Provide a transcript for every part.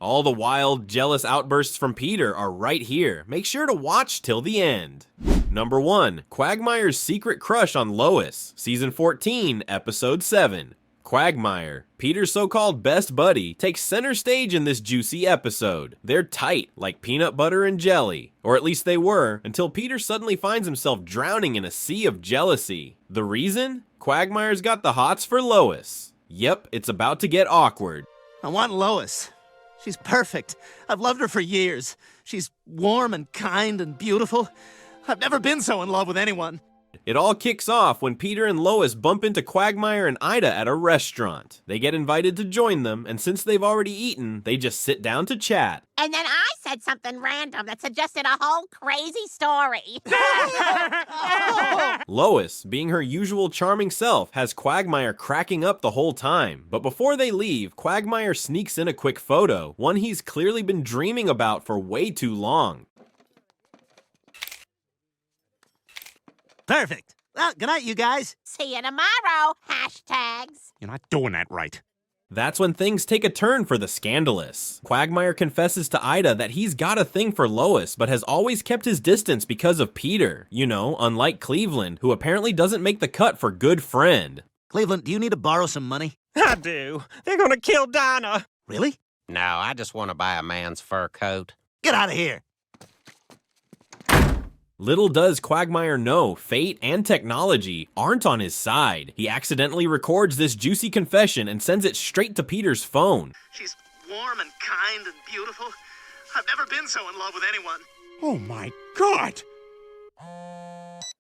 All the wild, jealous outbursts from Peter are right here. Make sure to watch till the end. Number 1. Quagmire's secret crush on Lois, Season 14, Episode 7. Quagmire, Peter's so-called best buddy, takes center stage in this juicy episode. They're tight, like peanut butter and jelly. Or at least they were, until Peter suddenly finds himself drowning in a sea of jealousy. The reason? Quagmire's got the hots for Lois. Yep, it's about to get awkward. I want Lois. She's perfect. I've loved her for years. She's warm and kind and beautiful. I've never been so in love with anyone. It all kicks off when Peter and Lois bump into Quagmire and Ida at a restaurant. They get invited to join them, and since they've already eaten, they just sit down to chat. And then I said something random that suggested a whole crazy story. Lois, being her usual charming self, has Quagmire cracking up the whole time. But before they leave, Quagmire sneaks in a quick photo, one he's clearly been dreaming about for way too long. Perfect. Well, good night, you guys. See you tomorrow. Hashtags. You're not doing that right. That's when things take a turn for the scandalous. Quagmire confesses to Ida that he's got a thing for Lois, but has always kept his distance because of Peter. You know, unlike Cleveland, who apparently doesn't make the cut for good friend. Cleveland, do you need to borrow some money? I do. They're gonna kill Dinah. Really? No, I just want to buy a man's fur coat. Get out of here. Little does Quagmire know, fate and technology aren't on his side. He accidentally records this juicy confession and sends it straight to Peter's phone. She's warm and kind and beautiful. I've never been so in love with anyone. Oh my God!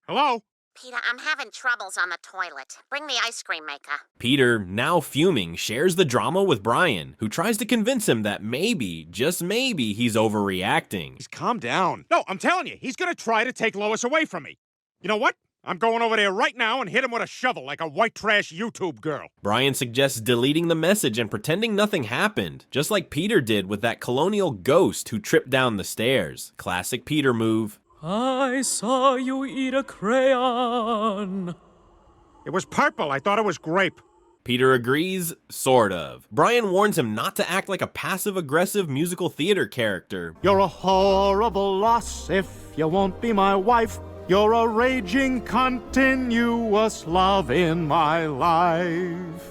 Hello? Peter, I'm having troubles on the toilet. Bring the ice cream maker. Peter, now fuming, shares the drama with Brian, who tries to convince him that maybe, just maybe, he's overreacting. He's calm down. No, I'm telling you, he's gonna try to take Lois away from me. You know what? I'm going over there right now and hit him with a shovel like a white trash YouTube girl. Brian suggests deleting the message and pretending nothing happened, just like Peter did with that colonial ghost who tripped down the stairs. Classic Peter move. I saw you eat a crayon. It was purple. I thought it was grape. Peter agrees, sort of. Brian warns him not to act like a passive-aggressive musical theater character. You're a horrible loss if you won't be my wife. You're a raging, continuous love in my life.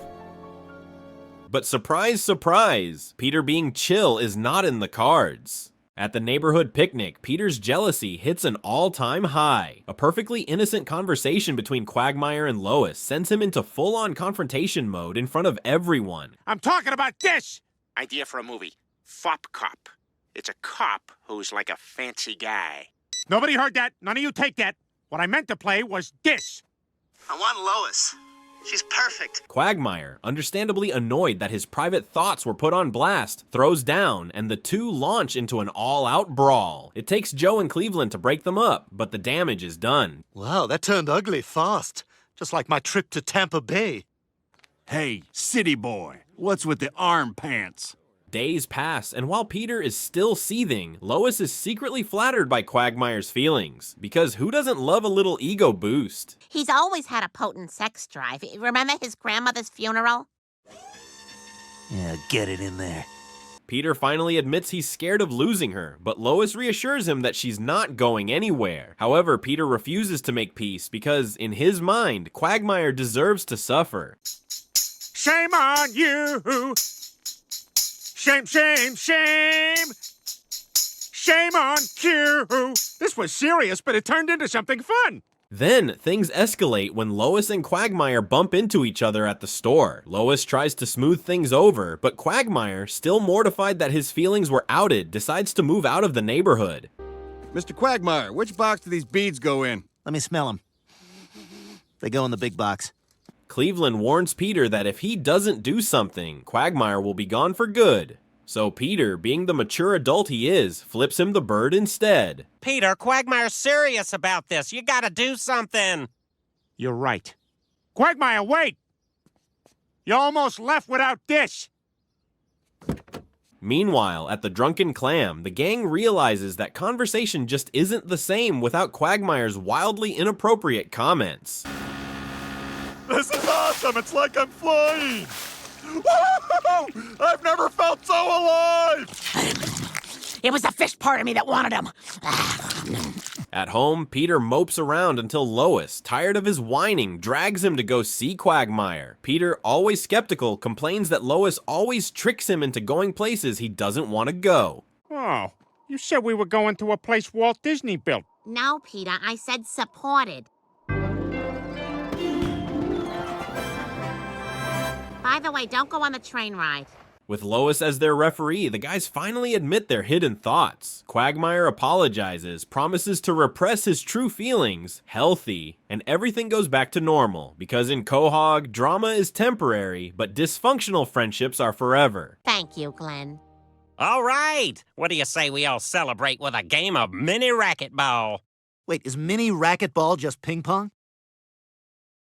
But surprise, surprise, Peter being chill is not in the cards. At the neighborhood picnic, Peter's jealousy hits an all-time high. A perfectly innocent conversation between Quagmire and Lois sends him into full-on confrontation mode in front of everyone. I'm talking about this! Idea for a movie. Fop Cop. It's a cop who's like a fancy guy. Nobody heard that. None of you take that. What I meant to play was this. I want Lois. She's perfect. Quagmire, understandably annoyed that his private thoughts were put on blast, throws down, and the two launch into an all-out brawl. It takes Joe and Cleveland to break them up, but the damage is done. Wow, that turned ugly fast. Just like my trip to Tampa Bay. Hey, city boy, what's with the arm pants? Days pass, and while Peter is still seething, Lois is secretly flattered by Quagmire's feelings, because who doesn't love a little ego boost? He's always had a potent sex drive. Remember his grandmother's funeral? Yeah, get it in there. Peter finally admits he's scared of losing her, but Lois reassures him that she's not going anywhere. However, Peter refuses to make peace because, in his mind, Quagmire deserves to suffer. Shame on you! Shame, shame, shame! Shame on you! This was serious, but it turned into something fun! Then, things escalate when Lois and Quagmire bump into each other at the store. Lois tries to smooth things over, but Quagmire, still mortified that his feelings were outed, decides to move out of the neighborhood. Mr. Quagmire, which box do these beads go in? Let me smell them. They go in the big box. Cleveland warns Peter that if he doesn't do something, Quagmire will be gone for good. So Peter, being the mature adult he is, flips him the bird instead. Peter, Quagmire's serious about this. You gotta do something. You're right. Quagmire, wait! You almost left without this! Meanwhile, at the Drunken Clam, the gang realizes that conversation just isn't the same without Quagmire's wildly inappropriate comments. This is awesome! It's like I'm flying! Woo-hoo-hoo! I've never felt so alive! It was the fish part of me that wanted him. At home, Peter mopes around until Lois, tired of his whining, drags him to go see Quagmire. Peter, always skeptical, complains that Lois always tricks him into going places he doesn't want to go. Oh, you said we were going to a place Walt Disney built. No, Peter, I said supported. By the way, don't go on the train ride. With Lois as their referee, the guys finally admit their hidden thoughts. Quagmire apologizes, promises to repress his true feelings, healthy, and everything goes back to normal, because in Quahog, drama is temporary, but dysfunctional friendships are forever. Thank you, Glenn. All right. What do you say we all celebrate with a game of mini racquetball? Wait, is mini racquetball just ping pong?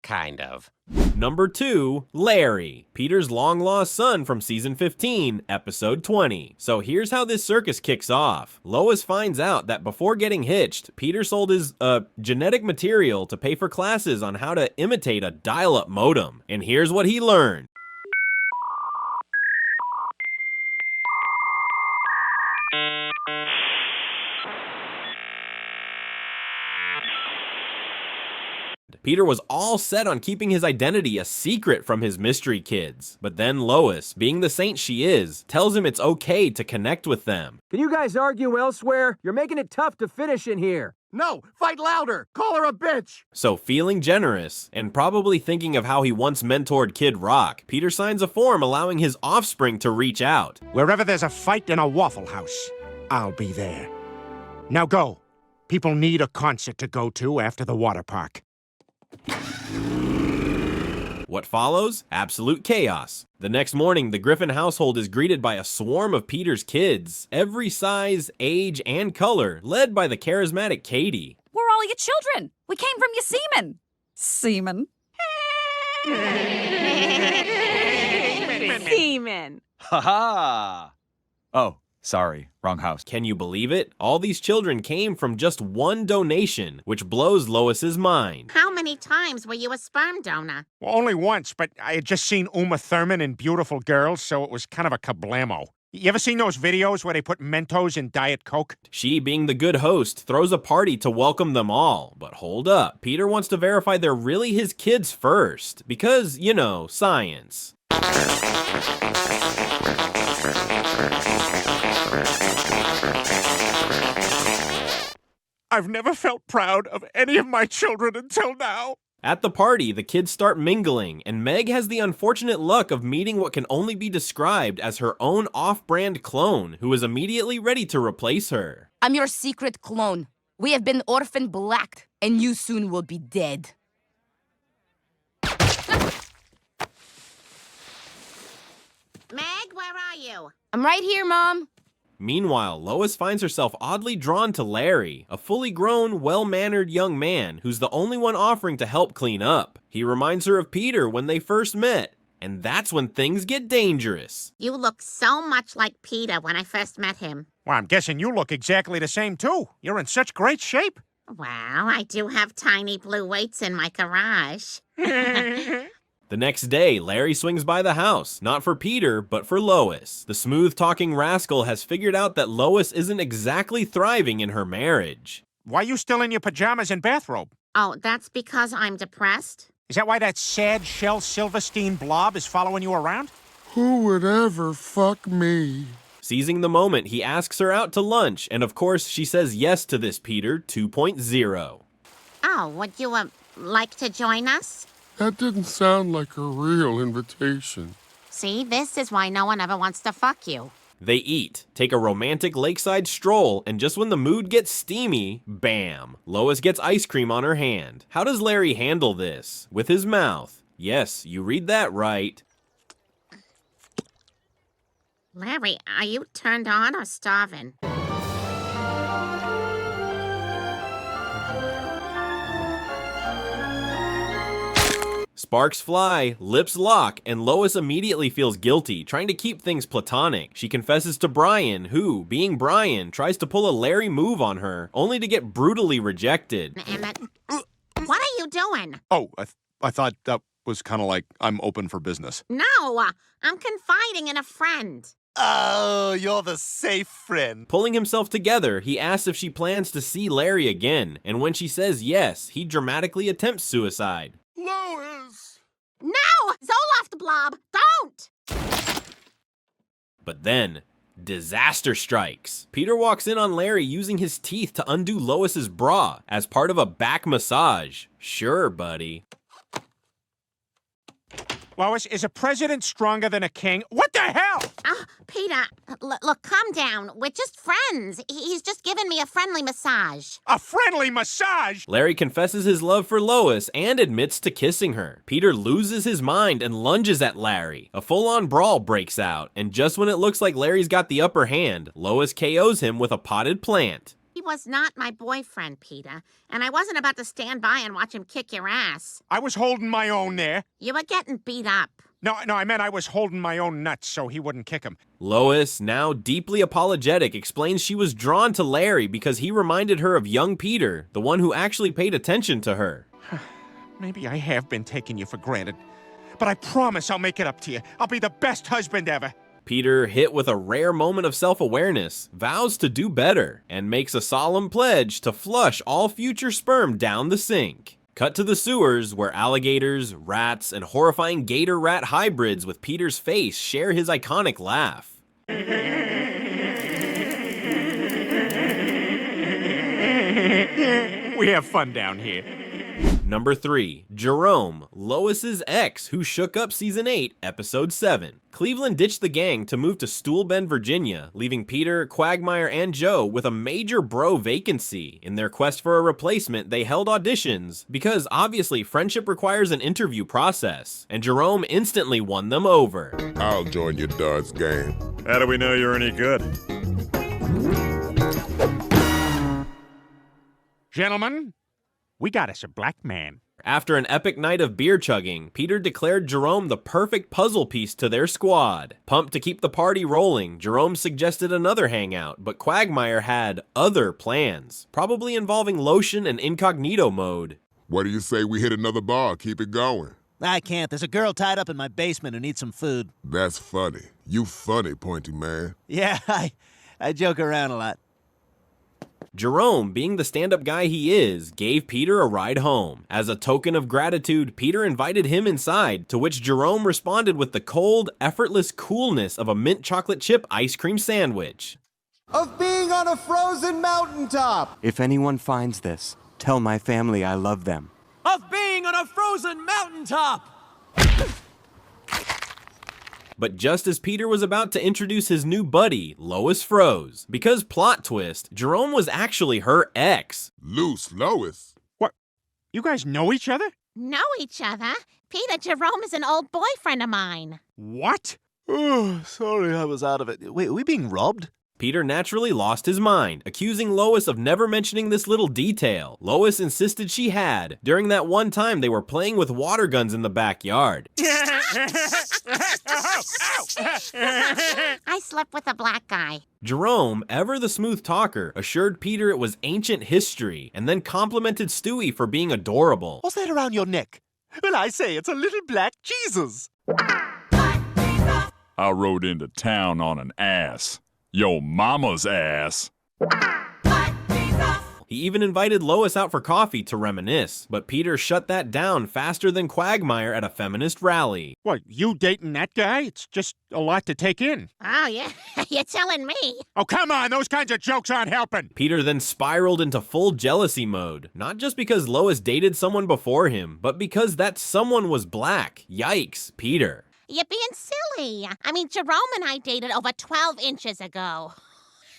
Kind of. Number 2, Larry, Peter's long-lost son from season 15, episode 20. So here's how this circus kicks off. Lois finds out that before getting hitched, Peter sold his, genetic material to pay for classes on how to imitate a dial-up modem. And here's what he learned. Peter was all set on keeping his identity a secret from his mystery kids. But then Lois, being the saint she is, tells him it's okay to connect with them. Can you guys argue elsewhere? You're making it tough to finish in here. No, fight louder! Call her a bitch! So feeling generous, and probably thinking of how he once mentored Kid Rock, Peter signs a form allowing his offspring to reach out. Wherever there's a fight in a Waffle House, I'll be there. Now go. People need a concert to go to after the water park. What follows? Absolute chaos. The next morning, the Griffin household is greeted by a swarm of Peter's kids, every size, age, and color, led by the charismatic Katie. We're all your children. We came from your semen. Semen. Semen. Ha-ha! Oh, sorry, wrong house. Can you believe it? All these children came from just one donation, which blows Lois's mind. How many times were you a sperm donor? Well, only once, but I had just seen Uma Thurman in Beautiful Girls, so it was kind of a kablamo. You ever seen those videos where they put Mentos in Diet Coke? She, being the good host, throws a party to welcome them all. But hold up, Peter wants to verify they're really his kids first. Because, you know, science. I've never felt proud of any of my children until now. At the party, the kids start mingling, and Meg has the unfortunate luck of meeting what can only be described as her own off-brand clone, who is immediately ready to replace her. I'm your secret clone. We have been orphan blacked, and you soon will be dead. Meg, where are you? I'm right here, Mom. Meanwhile, Lois finds herself oddly drawn to Larry, a fully grown, well-mannered young man who's the only one offering to help clean up. He reminds her of Peter when they first met, and that's when things get dangerous. You look so much like Peter when I first met him. Well, I'm guessing you look exactly the same, too. You're in such great shape. Well, I do have tiny blue weights in my garage. The next day, Larry swings by the house, not for Peter, but for Lois. The smooth-talking rascal has figured out that Lois isn't exactly thriving in her marriage. Why are you still in your pajamas and bathrobe? Oh, that's because I'm depressed? Is that why that sad Shel Silverstein blob is following you around? Who would ever fuck me? Seizing the moment, he asks her out to lunch, and of course, she says yes to this Peter 2.0. Oh, would you, like to join us? That didn't sound like a real invitation. See, this is why no one ever wants to fuck you. They eat, take a romantic lakeside stroll, and just when the mood gets steamy, bam! Lois gets ice cream on her hand. How does Larry handle this? With his mouth. Yes, you read that right. Larry, are you turned on or starving? Sparks fly, lips lock, and Lois immediately feels guilty, trying to keep things platonic. She confesses to Brian, who, being Brian, tries to pull a Larry move on her, only to get brutally rejected. And that... What are you doing? Oh, I thought, was kind of like, I'm open for business. No, I'm confiding in a friend. Oh, you're the safe friend. Pulling himself together, he asks if she plans to see Larry again, and when she says yes, he dramatically attempts suicide. Lois! No! Zoloft the Blob! Don't! But then, disaster strikes. Peter walks in on Larry using his teeth to undo Lois's bra as part of a back massage. Sure, buddy. Lois, is a president stronger than a king? What the hell? Peter, look, calm down. We're just friends. He's just giving me a friendly massage. A friendly massage? Larry confesses his love for Lois and admits to kissing her. Peter loses his mind and lunges at Larry. A full-on brawl breaks out, and just when it looks like Larry's got the upper hand, Lois KOs him with a potted plant. He was not my boyfriend, Peter, and I wasn't about to stand by and watch him kick your ass. I was holding my own there. You were getting beat up. No, I meant I was holding my own nuts so he wouldn't kick him. Lois, now deeply apologetic, explains she was drawn to Larry because he reminded her of young Peter, the one who actually paid attention to her. Maybe I have been taking you for granted, but I promise I'll make it up to you. I'll be the best husband ever. Peter, hit with a rare moment of self-awareness, vows to do better, and makes a solemn pledge to flush all future sperm down the sink. Cut to the sewers, where alligators, rats, and horrifying gator-rat hybrids with Peter's face share his iconic laugh. We have fun down here. Number 3. Jerome, Lois's ex who shook up Season 8, Episode 7. Cleveland ditched the gang to move to Stool Bend, Virginia, leaving Peter, Quagmire, and Joe with a major bro vacancy. In their quest for a replacement, they held auditions, because obviously friendship requires an interview process, and Jerome instantly won them over. I'll join your Dodds gang. How do we know you're any good? Gentlemen, we got us a black man. After an epic night of beer chugging, Peter declared Jerome the perfect puzzle piece to their squad. Pumped to keep the party rolling, Jerome suggested another hangout, but Quagmire had other plans, probably involving lotion and incognito mode. What do you say we hit another bar? Keep it going. I can't. There's a girl tied up in my basement who needs some food. That's funny. You funny, Pointy Man. Yeah, I joke around a lot. Jerome, being the stand-up guy he is, gave Peter a ride home. As a token of gratitude, Peter invited him inside, to which Jerome responded with the cold, effortless coolness of a mint chocolate chip ice cream sandwich. Of being on a frozen mountaintop! If anyone finds this, tell my family I love them. Of being on a frozen mountaintop! But just as Peter was about to introduce his new buddy, Lois froze. Because plot twist, Jerome was actually her ex. Loose Lois? What? You guys know each other? Know each other? Peter, Jerome is an old boyfriend of mine. What? Oh, sorry I was out of it. Wait, are we being robbed? Peter naturally lost his mind, accusing Lois of never mentioning this little detail. Lois insisted she had, during that one time they were playing with water guns in the backyard. I slept with a black guy. Jerome, ever the smooth talker, assured Peter it was ancient history, and then complimented Stewie for being adorable. What's that around your neck? Well, I say, it's a little black Jesus. I rode into town on an ass. Yo mama's ass. He even invited Lois out for coffee to reminisce, but Peter shut that down faster than Quagmire at a feminist rally. What, you dating that guy? It's just a lot to take in. Oh, yeah? You're telling me? Oh, come on, those kinds of jokes aren't helping. Peter then spiraled into full jealousy mode, not just because Lois dated someone before him, but because that someone was black. Yikes, Peter. You're being silly. I mean, Jerome and I dated over 12 inches ago.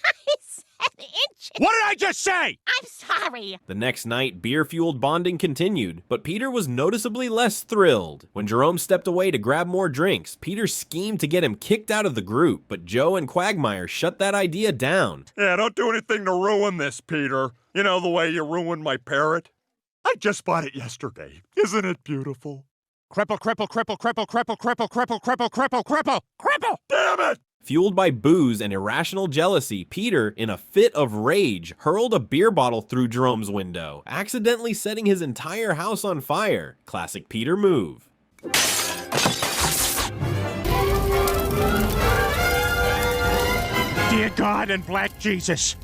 I said inches. What did I just say? I'm sorry. The next night, beer-fueled bonding continued, but Peter was noticeably less thrilled. When Jerome stepped away to grab more drinks, Peter schemed to get him kicked out of the group, but Joe and Quagmire shut that idea down. Yeah, don't do anything to ruin this, Peter. You know the way you ruined my parrot? I just bought it yesterday. Isn't it beautiful? Cripple, cripple, cripple, cripple, cripple, cripple, cripple, cripple, cripple, cripple, cripple! Damn it! Fueled by booze and irrational jealousy, Peter, in a fit of rage, hurled a beer bottle through Jerome's window, accidentally setting his entire house on fire. Classic Peter move. Dear God and Black Jesus.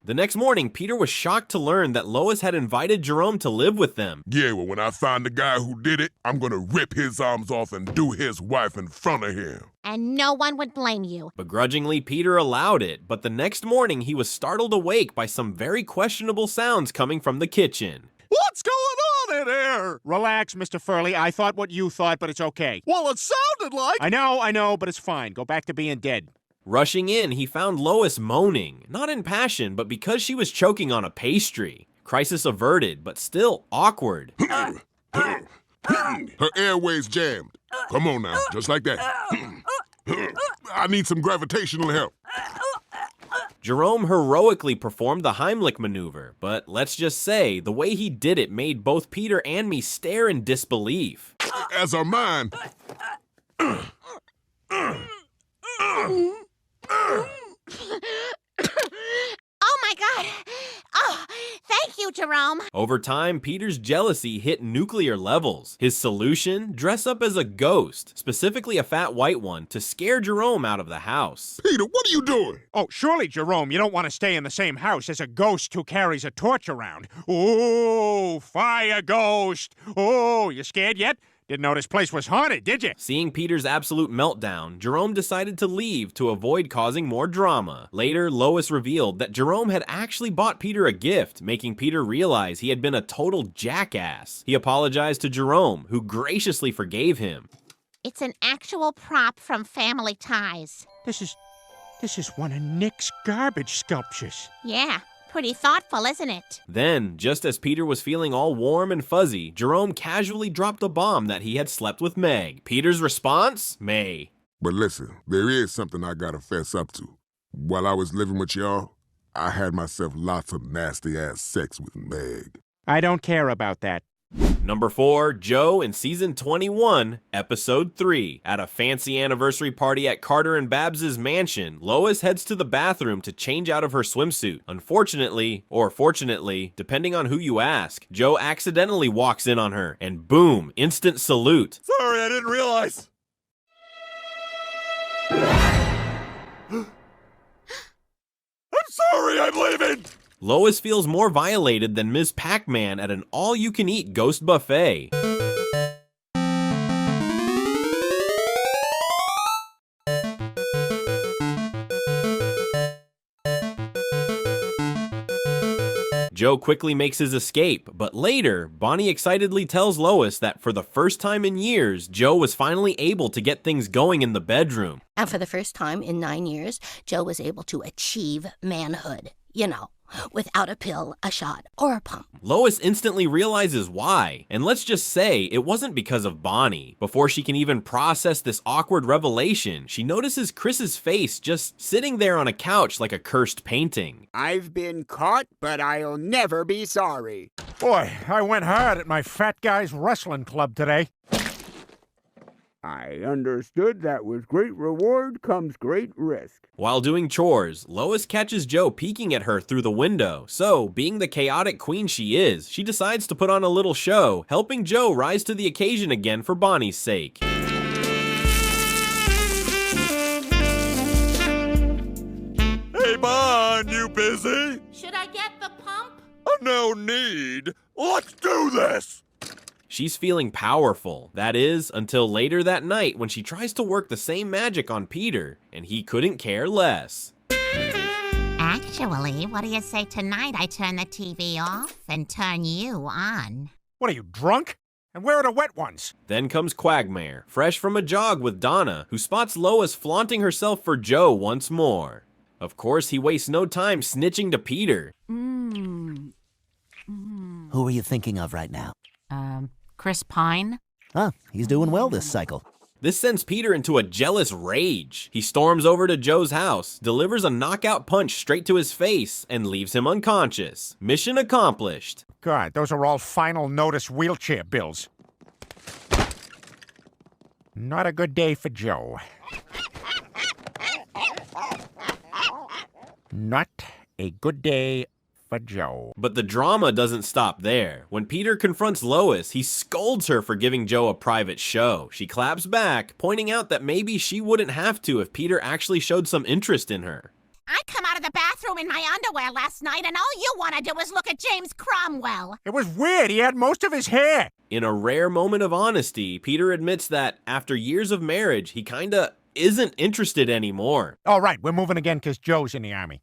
The next morning, Peter was shocked to learn that Lois had invited Jerome to live with them. Yeah, well, when I find the guy who did it, I'm gonna rip his arms off and do his wife in front of him. And no one would blame you. Begrudgingly, Peter allowed it, but the next morning he was startled awake by some very questionable sounds coming from the kitchen. What's going on in here? Relax, Mr. Furley. I thought what you thought, but it's okay. Well, it sounded like... I know, but it's fine. Go back to being dead. Rushing in, he found Lois moaning, not in passion, but because she was choking on a pastry. Crisis averted, but still awkward. Her airways jammed. Come on now, just like that. I need some gravitational help. Jerome heroically performed the Heimlich maneuver, but let's just say, the way he did it made both Peter and me stare in disbelief. As are mine. Oh my God! Oh, thank you, Jerome. Over time, Peter's jealousy hit nuclear levels. His solution? Dress up as a ghost, specifically a fat white one, to scare Jerome out of the house. Peter, what are you doing? Oh, surely, Jerome, you don't want to stay in the same house as a ghost who carries a torch around. Oh, fire ghost! Oh, you scared yet? Didn't know this place was haunted, did you? Seeing Peter's absolute meltdown, Jerome decided to leave to avoid causing more drama. Later, Lois revealed that Jerome had actually bought Peter a gift, making Peter realize he had been a total jackass. He apologized to Jerome, who graciously forgave him. It's an actual prop from Family Ties. This is one of Nick's garbage sculptures. Yeah. Pretty thoughtful, isn't it? Then, just as Peter was feeling all warm and fuzzy, Jerome casually dropped a bomb that he had slept with Meg. Peter's response? May. But listen, there is something I gotta fess up to. While I was living with y'all, I had myself lots of nasty-ass sex with Meg. I don't care about that. Number 4, Joe in Season 21, Episode 3. At a fancy anniversary party at Carter and Babs' mansion, Lois heads to the bathroom to change out of her swimsuit. Unfortunately, or fortunately, depending on who you ask, Joe accidentally walks in on her, and boom, instant salute. Sorry, I didn't realize. I'm sorry, I'm leaving. Lois feels more violated than Ms. Pac-Man at an all-you-can-eat ghost buffet. Joe quickly makes his escape, but later, Bonnie excitedly tells Lois that for the first time in years, Joe was finally able to get things going in the bedroom. And for the first time in 9 years, Joe was able to achieve manhood. You know, without a pill, a shot, or a pump. Lois instantly realizes why, and let's just say it wasn't because of Bonnie. Before she can even process this awkward revelation, she notices Chris's face just sitting there on a couch like a cursed painting. I've been caught, but I'll never be sorry. Boy, I went hard at my fat guy's wrestling club today. I understood that with great reward comes great risk. While doing chores, Lois catches Joe peeking at her through the window, so, being the chaotic queen she is, she decides to put on a little show, helping Joe rise to the occasion again for Bonnie's sake. Hey, Bon, you busy? Should I get the pump? No need. Let's do this. She's feeling powerful, that is, until later that night when she tries to work the same magic on Peter, and he couldn't care less. Actually, what do you say tonight I turn the TV off and turn you on? What are you, drunk? And where are the wet ones? Then comes Quagmire, fresh from a jog with Donna, who spots Lois flaunting herself for Joe once more. Of course, he wastes no time snitching to Peter. Who are you thinking of right now? Chris Pine? Huh, he's doing well this cycle. This sends Peter into a jealous rage. He storms over to Joe's house, delivers a knockout punch straight to his face, and leaves him unconscious. Mission accomplished. God, those are all final notice wheelchair bills. Not a good day for Joe. Not a good day for Joe. But the drama doesn't stop there. When Peter confronts Lois, he scolds her for giving Joe a private show. She claps back, pointing out that maybe she wouldn't have to if Peter actually showed some interest in her. I come out of the bathroom in my underwear last night, and all you want to do is look at James Cromwell. It was weird. He had most of his hair. In a rare moment of honesty, Peter admits that after years of marriage, he kinda isn't interested anymore. All right, we're moving again because Joe's in the army.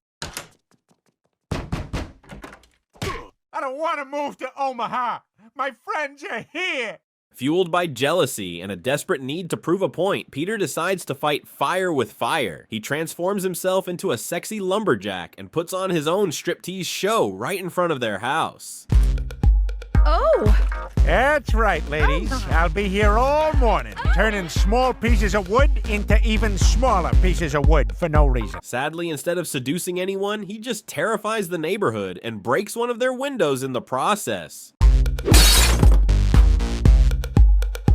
I don't want to move to Omaha. My friends are here. Fueled by jealousy and a desperate need to prove a point, Peter decides to fight fire with fire. He transforms himself into a sexy lumberjack and puts on his own striptease show right in front of their house. Oh! That's right, ladies. I'll be here all morning, turning small pieces of wood into even smaller pieces of wood for no reason. Sadly, instead of seducing anyone, he just terrifies the neighborhood and breaks one of their windows in the process.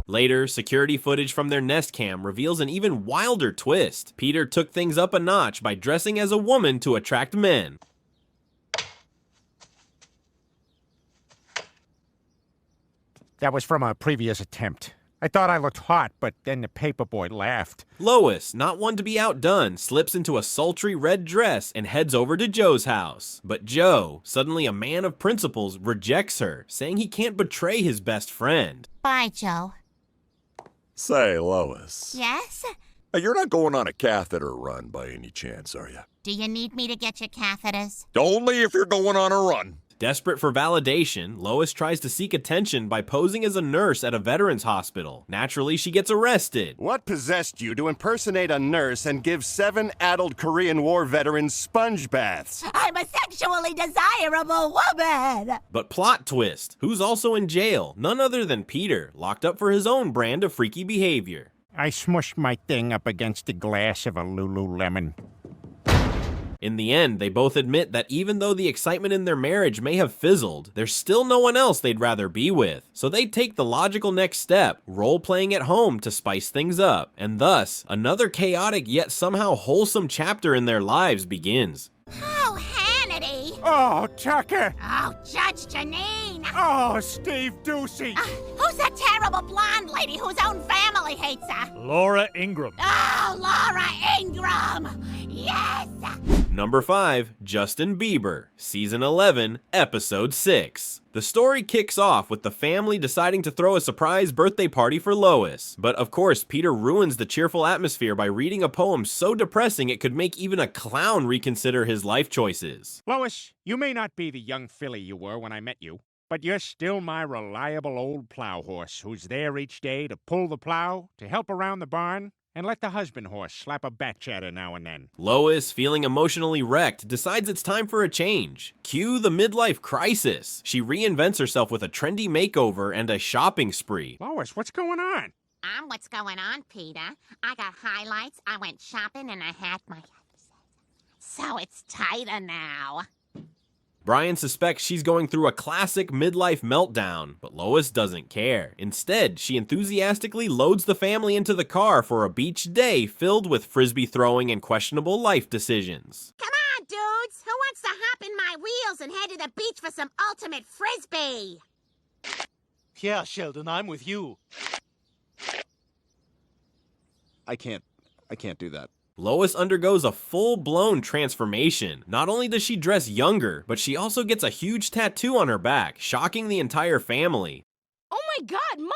Later, security footage from their Nest Cam reveals an even wilder twist. Peter took things up a notch by dressing as a woman to attract men. That was from a previous attempt. I thought I looked hot, but then the paperboy laughed. Lois, not one to be outdone, slips into a sultry red dress and heads over to Joe's house. But Joe, suddenly a man of principles, rejects her, saying he can't betray his best friend. Bye, Joe. Say, Lois. Yes? You're not going on a catheter run by any chance, are you? Do you need me to get your catheters? Only if you're going on a run. Desperate for validation, Lois tries to seek attention by posing as a nurse at a veterans hospital. Naturally, she gets arrested. What possessed you to impersonate a nurse and give 7 adult Korean War veterans sponge baths? I'm a sexually desirable woman! But plot twist, who's also in jail? None other than Peter, locked up for his own brand of freaky behavior. I smushed my thing up against the glass of a Lululemon. In the end, they both admit that even though the excitement in their marriage may have fizzled, there's still no one else they'd rather be with. So they take the logical next step, role-playing at home to spice things up. And thus, another chaotic yet somehow wholesome chapter in their lives begins. Oh, Hannity! Oh, Tucker! Oh, Judge Janine! Oh, Steve Ducey! Who's that terrible blonde lady whose own family hates her? Laura Ingram. Oh, Laura Ingram! Yes! Number 5, Justin Bieber, Season 11, Episode 6. The story kicks off with the family deciding to throw a surprise birthday party for Lois. But of course, Peter ruins the cheerful atmosphere by reading a poem so depressing it could make even a clown reconsider his life choices. Lois, you may not be the young filly you were when I met you, but you're still my reliable old plow horse who's there each day to pull the plow, to help around the barn, and let the husband horse slap a batch at her now and then. Lois, feeling emotionally wrecked, decides it's time for a change. Cue the midlife crisis. She reinvents herself with a trendy makeover and a shopping spree. Lois, what's going on? What's going on, Peter? I got highlights, I went shopping, and I had my... So it's tighter now. Brian suspects she's going through a classic midlife meltdown, but Lois doesn't care. Instead, she enthusiastically loads the family into the car for a beach day filled with frisbee throwing and questionable life decisions. Come on, dudes! Who wants to hop in my wheels and head to the beach for some ultimate frisbee? Yeah, Sheldon, I'm with you. I can't do that. Lois undergoes a full-blown transformation. Not only does she dress younger, but she also gets a huge tattoo on her back, shocking the entire family. Oh my God, Mom!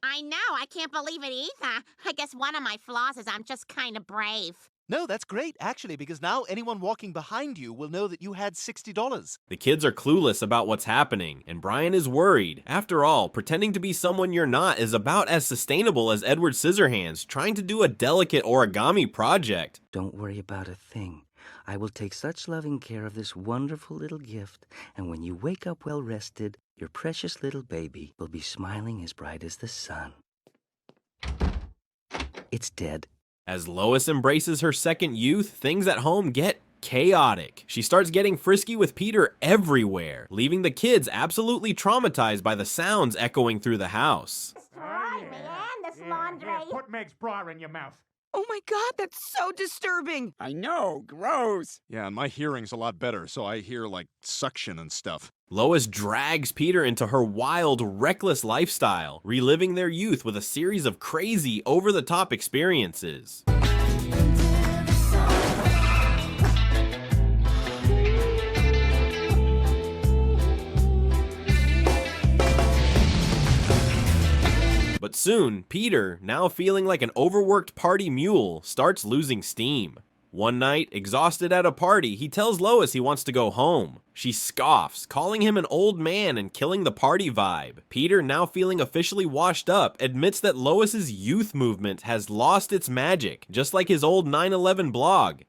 I know, I can't believe it either. I guess one of my flaws is I'm just kind of brave. No, that's great, actually, because now anyone walking behind you will know that you had $60. The kids are clueless about what's happening, and Brian is worried. After all, pretending to be someone you're not is about as sustainable as Edward Scissorhands trying to do a delicate origami project. Don't worry about a thing. I will take such loving care of this wonderful little gift, and when you wake up well rested, your precious little baby will be smiling as bright as the sun. It's dead. As Lois embraces her second youth, things at home get chaotic. She starts getting frisky with Peter everywhere, leaving the kids absolutely traumatized by the sounds echoing through the house. Right, man, this laundry. Put Meg's bra in your mouth. Oh my god, that's so disturbing! I know, gross. Yeah, and my hearing's a lot better, so I hear, like, suction and stuff. Lois drags Peter into her wild, reckless lifestyle, reliving their youth with a series of crazy, over-the-top experiences. But soon, Peter, now feeling like an overworked party mule, starts losing steam. One night, exhausted at a party, he tells Lois he wants to go home. She scoffs, calling him an old man and killing the party vibe. Peter, now feeling officially washed up, admits that Lois's youth movement has lost its magic, just like his old 9/11 blog.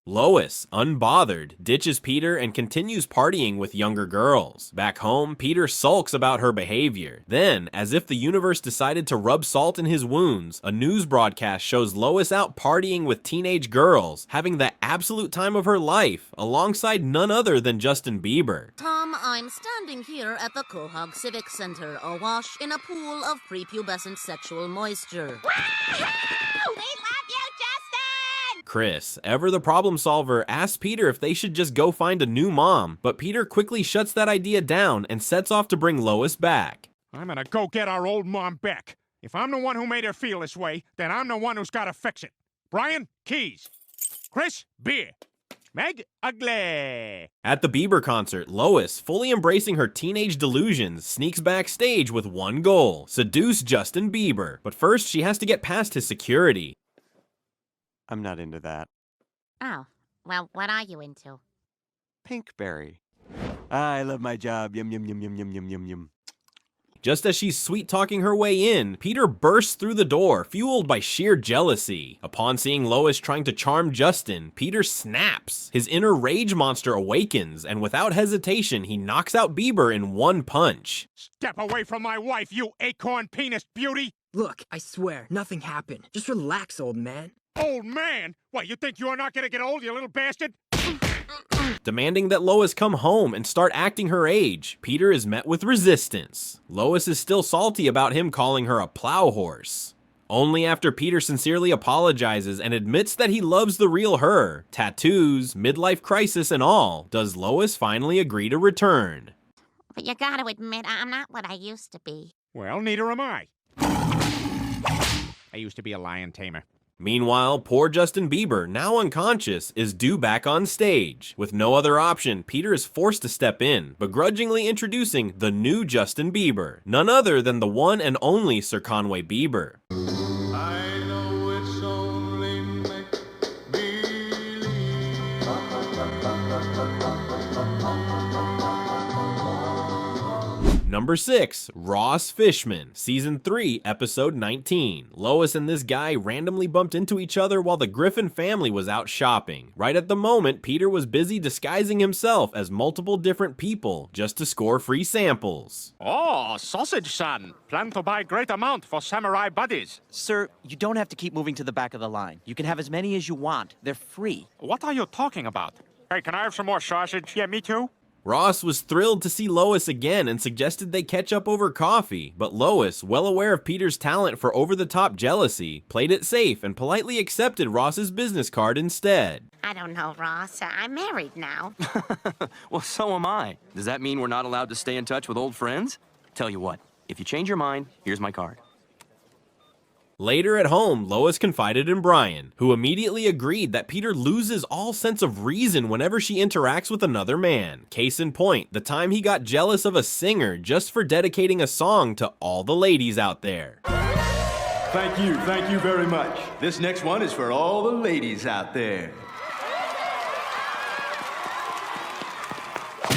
Lois, unbothered, ditches Peter and continues partying with younger girls. Back home, Peter sulks about her behavior. Then, as if the universe decided to rub salt in his wounds, a news broadcast shows Lois out partying with teenage girls, having the absolute time of her life, alongside none other than Justin Bieber. Tom, I'm standing here at the Quahog Civic Center, awash in a pool of prepubescent sexual moisture. Chris, ever the problem solver, asks Peter if they should just go find a new mom, but Peter quickly shuts that idea down and sets off to bring Lois back. I'm gonna go get our old mom back. If I'm the one who made her feel this way, then I'm the one who's gotta fix it. Brian, keys. Chris, beer. Meg, ugly. At the Bieber concert, Lois, fully embracing her teenage delusions, sneaks backstage with one goal: seduce Justin Bieber. But first, she has to get past his security. I'm not into that. Oh, well, what are you into? Pinkberry. I love my job. Yum, yum, yum, yum, yum, yum, yum, yum. Just as she's sweet-talking her way in, Peter bursts through the door, fueled by sheer jealousy. Upon seeing Lois trying to charm Justin, Peter snaps. His inner rage monster awakens, and without hesitation, he knocks out Bieber in one punch. Step away from my wife, you acorn penis beauty! Look, I swear, nothing happened. Just relax, old man. Old man? What, you think you're not gonna get old, you little bastard? Demanding that Lois come home and start acting her age, Peter is met with resistance. Lois is still salty about him calling her a plow horse. Only after Peter sincerely apologizes and admits that he loves the real her, tattoos, midlife crisis and all, does Lois finally agree to return. But you gotta admit, I'm not what I used to be. Well, neither am I. I used to be a lion tamer. Meanwhile, poor Justin Bieber, now unconscious, is due back on stage. With no other option, Peter is forced to step in, begrudgingly introducing the new Justin Bieber, none other than the one and only Sir Conway Bieber. I know it's only make-believe. Number 6, Ross Fishman, Season 3, Episode 19. Lois and this guy randomly bumped into each other while the Griffin family was out shopping. Right at the moment, Peter was busy disguising himself as multiple different people just to score free samples. Oh, sausage son. Plan to buy great amount for samurai buddies. Sir, you don't have to keep moving to the back of the line. You can have as many as you want. They're free. What are you talking about? Hey, can I have some more sausage? Yeah, me too. Ross was thrilled to see Lois again and suggested they catch up over coffee, but Lois, well aware of Peter's talent for over-the-top jealousy, played it safe and politely accepted Ross's business card instead. I don't know, Ross. I'm married now. Well, so am I. Does that mean we're not allowed to stay in touch with old friends? Tell you what, if you change your mind, here's my card. Later at home, Lois confided in Brian, who immediately agreed that Peter loses all sense of reason whenever she interacts with another man. Case in point, the time he got jealous of a singer just for dedicating a song to all the ladies out there. Thank you very much. This next one is for all the ladies out there.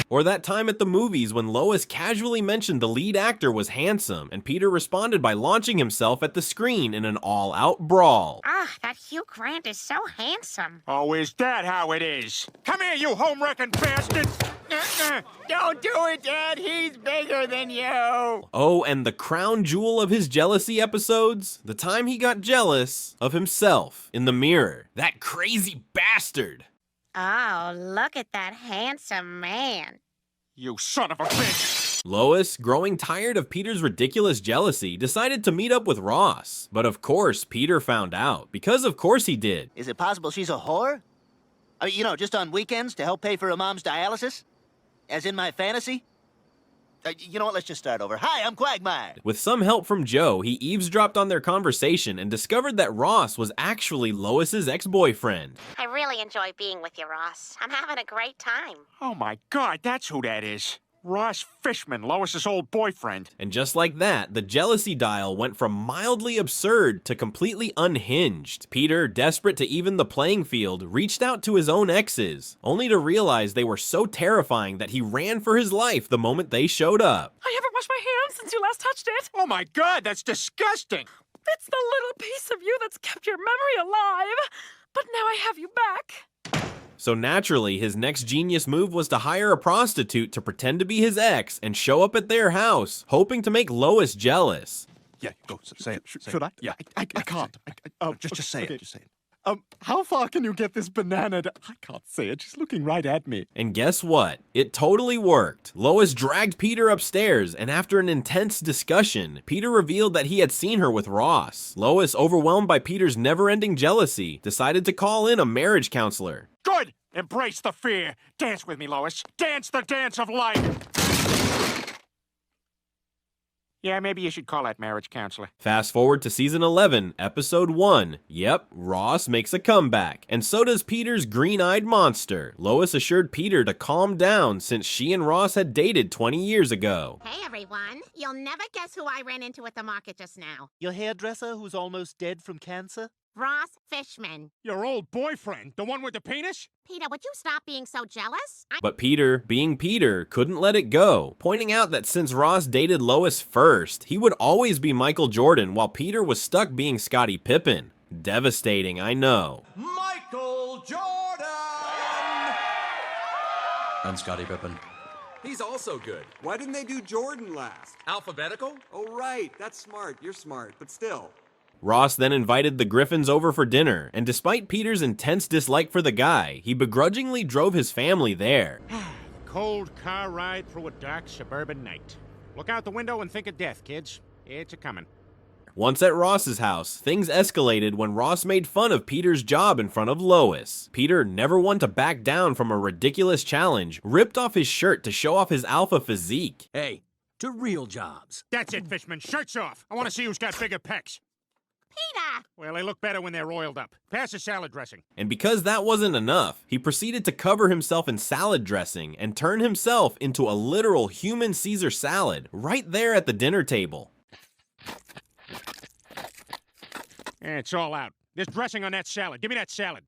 Or that time at the movies when Lois casually mentioned the lead actor was handsome, and Peter responded by launching himself at the screen in an all-out brawl. Ah, that Hugh Grant is so handsome. Oh, is that how it is? Come here, you home-wrecking bastard! Don't do it, Dad! He's bigger than you! Oh, and the crown jewel of his jealousy episodes? The time he got jealous of himself in the mirror. That crazy bastard! Oh, look at that handsome man. You son of a bitch! Lois, growing tired of Peter's ridiculous jealousy, decided to meet up with Ross. But of course, Peter found out, because of course he did. Is it possible she's a whore? I mean, just on weekends to help pay for her mom's dialysis? As in my fantasy? You know what, let's just start over. Hi, I'm Quagmire. With some help from Joe, he eavesdropped on their conversation and discovered that Ross was actually Lois's ex-boyfriend. I really enjoy being with you, Ross. I'm having a great time. Oh my God, that's who that is. Ross Fishman, Lois's old boyfriend. And just like that, the jealousy dial went from mildly absurd to completely unhinged. Peter, desperate to even the playing field, reached out to his own exes, only to realize they were so terrifying that he ran for his life the moment they showed up. I haven't washed my hands since you last touched it. Oh my God, that's disgusting. It's the little piece of you that's kept your memory alive. But now I have you back. So naturally, his next genius move was to hire a prostitute to pretend to be his ex and show up at their house, hoping to make Lois jealous. Yeah, go say it. Should I? Yeah. I can't. Just say okay. it. Just say it. How far can you get this banana? I can't say it. She's looking right at me. And guess what? It totally worked. Lois dragged Peter upstairs, and after an intense discussion, Peter revealed that he had seen her with Ross. Lois, overwhelmed by Peter's never-ending jealousy, decided to call in a marriage counselor. Good! Embrace the fear. Dance with me, Lois. Dance the dance of life. Yeah, maybe you should call that marriage counselor. Fast forward to season 11, episode 1. Yep, Ross makes a comeback, and so does Peter's green-eyed monster. Lois assured Peter to calm down since she and Ross had dated 20 years ago. Hey, everyone. You'll never guess who I ran into at the market just now. Your hairdresser who's almost dead from cancer? Ross Fishman. Your old boyfriend, the one with the penis? Peter, would you stop being so jealous? But Peter, being Peter, couldn't let it go, pointing out that since Ross dated Lois first, he would always be Michael Jordan while Peter was stuck being Scottie Pippen. Devastating, I know. Michael Jordan! And Scottie Pippen. He's also good. Why didn't they do Jordan last? Alphabetical? Oh, right. That's smart. You're smart, but still. Ross then invited the Griffins over for dinner, and despite Peter's intense dislike for the guy, he begrudgingly drove his family there. Cold car ride through a dark suburban night. Look out the window and think of death, kids. It's a-coming. Once at Ross's house, things escalated when Ross made fun of Peter's job in front of Lois. Peter, never one to back down from a ridiculous challenge, ripped off his shirt to show off his alpha physique. Hey, to real jobs. That's it, Fishman. Shirts off. I want to see who's got bigger pecs. Peter! Well, they look better when they're oiled up. Pass the salad dressing. And because that wasn't enough, he proceeded to cover himself in salad dressing and turn himself into a literal human Caesar salad right there at the dinner table. It's all out. There's dressing on that salad. Give me that salad.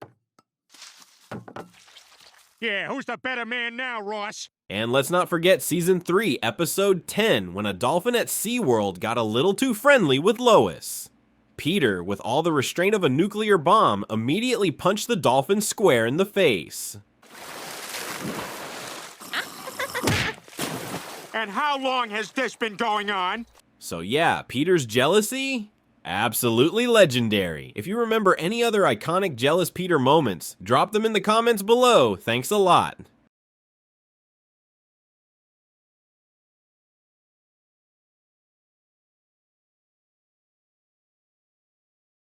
Yeah, who's the better man now, Ross? And let's not forget season 3, episode 10, when a dolphin at SeaWorld got a little too friendly with Lois. Peter, with all the restraint of a nuclear bomb, immediately punched the dolphin square in the face. And how long has this been going on? So yeah, Peter's jealousy? Absolutely legendary. If you remember any other iconic jealous Peter moments, drop them in the comments below. Thanks a lot.